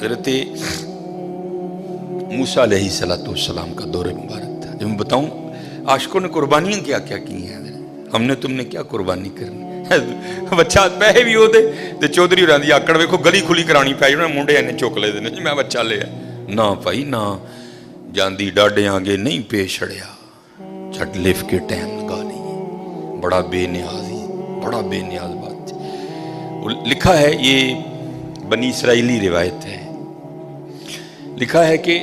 حضرت موسیٰ علیہ السلام کا دور مبارک تھا. جب میں بتاؤں عاشقوں نے قربانیاں کیا کیا کی ہیں، ہم نے تم نے کیا قربانی کرنی. بچہ پیسے بھی ہوتے تو چودھری ہوراں دی آکڑ ویکھو گلی کھلی کرانی پئی انہاں منڈے نے چک لے دے جی میں بچہ لیا. نہ بھائی نہ، جاندی ڈاڈے آگے نہیں پیش چھڑیا، جھٹ لف کے ٹائم لگا نہیں. بڑا بے نیاز ہی، بڑا بے نیاز بات. لکھا ہے، یہ بنی اسرائیلی روایت ہے، لکھا ہے کہ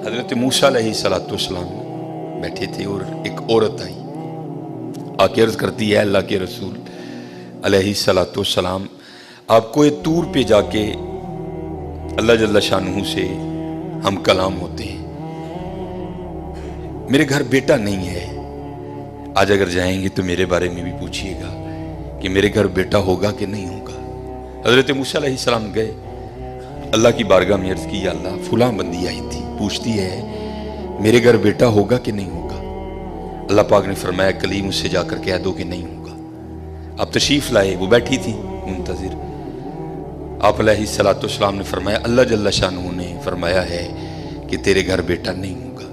حضرت موسیٰ علیہ السلام بیٹھے تھے اور ایک عورت آئی آ کے عرض کرتی ہے اللہ کے رسول علیہ السلام آپ کو یہ طور پہ جا کے اللہ جل شانہ سے ہم کلام ہوتے ہیں. میرے گھر بیٹا نہیں ہے، آج اگر جائیں گے تو میرے بارے میں بھی پوچھئے گا کہ میرے گھر بیٹا ہوگا کہ نہیں ہوگا. حضرت موسیٰ علیہ السلام گئے، اللہ کی بارگاہ میں عرض کی، یا اللہ فلاں بندی آئی تھی پوچھتی ہے میرے گھر بیٹا ہوگا کہ نہیں ہوگا. اللہ پاک نے فرمایا کلیم اس سے جا کر کہہ دو کہ نہیں ہوگا. آپ تشریف لائے، وہ بیٹھی تھی منتظر. آپ علیہ السلام نے فرمایا اللہ جل شانہ نے فرمایا ہے کہ تیرے گھر بیٹا نہیں ہوگا.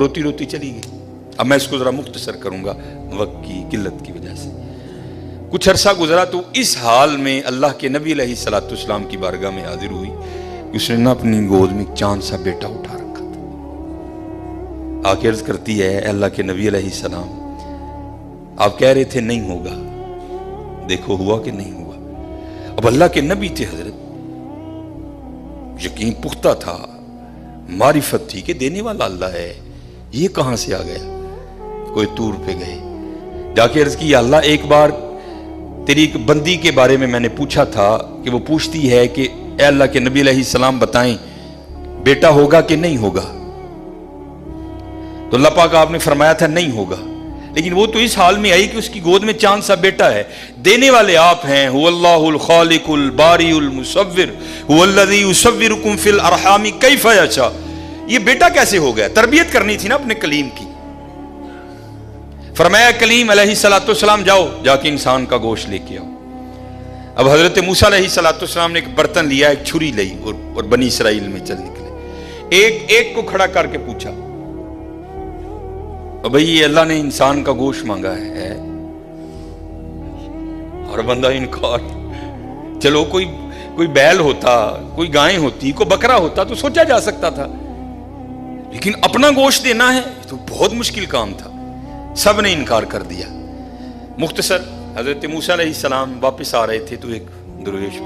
روتی روتی چلی گئی. اب میں اس کو ذرا مختصر کروں گا وقت کی قلت کی وجہ سے. کچھ عرصہ گزرا تو اس حال میں اللہ کے نبی علیہ السلام کی بارگاہ میں حاضر ہوئی. اس نے نہ اپنی گود میں چاند سا بیٹا اٹھا رکھا تھا. آ کے عرض کرتی ہے اے اللہ کے نبی علیہ السلام آپ کہہ رہے تھے نہیں ہوگا، دیکھو ہوا کہ نہیں ہوا. اب اللہ کے نبی تھے حضرت، یقین پختہ تھا، معرفت تھی کہ دینے والا اللہ ہے. یہ کہاں سے آ گیا؟ کوئی طور پہ گئے، جا کے عرض کی یا اللہ ایک بار تیری ایک بندی کے بارے میں نے پوچھا تھا کہ وہ پوچھتی ہے کہ اے اللہ کے نبی علیہ السلام بتائیں بیٹا ہوگا کہ نہیں ہوگا. تو اللہ پاک آپ نے فرمایا تھا نہیں ہوگا. لیکن وہ تو اس حال میں آئی کہ اس کی گود میں چاند سا بیٹا ہے. دینے والے آپ ہیں، هو اللہ الخالق الباری المصور هو الذی یصورکم فی الارحام کیف یشاء. یہ بیٹا کیسے ہو گیا؟ تربیت کرنی تھی نا اپنے کلیم کی. فرمایا کلیم علیہ السلام جاؤ جا کے انسان کا گوشت لے کے آؤ. اب حضرت موسیٰ علیہ السلام نے ایک برتن لیا، ایک چھری لی اور بنی اسرائیل میں چل نکلے. ایک کو کھڑا کر کے پوچھا بھئی یہ اللہ نے انسان کا گوشت مانگا ہے اور بندہ انکار. چلو کوئی بیل ہوتا، کوئی گائیں ہوتی، کوئی بکرا ہوتا تو سوچا جا سکتا تھا، لیکن اپنا گوشت دینا ہے تو بہت مشکل کام تھا. سب نے انکار کر دیا. مختصر حضرت موسیٰ علیہ السلام واپس آ رہے تھے تو ایک درویش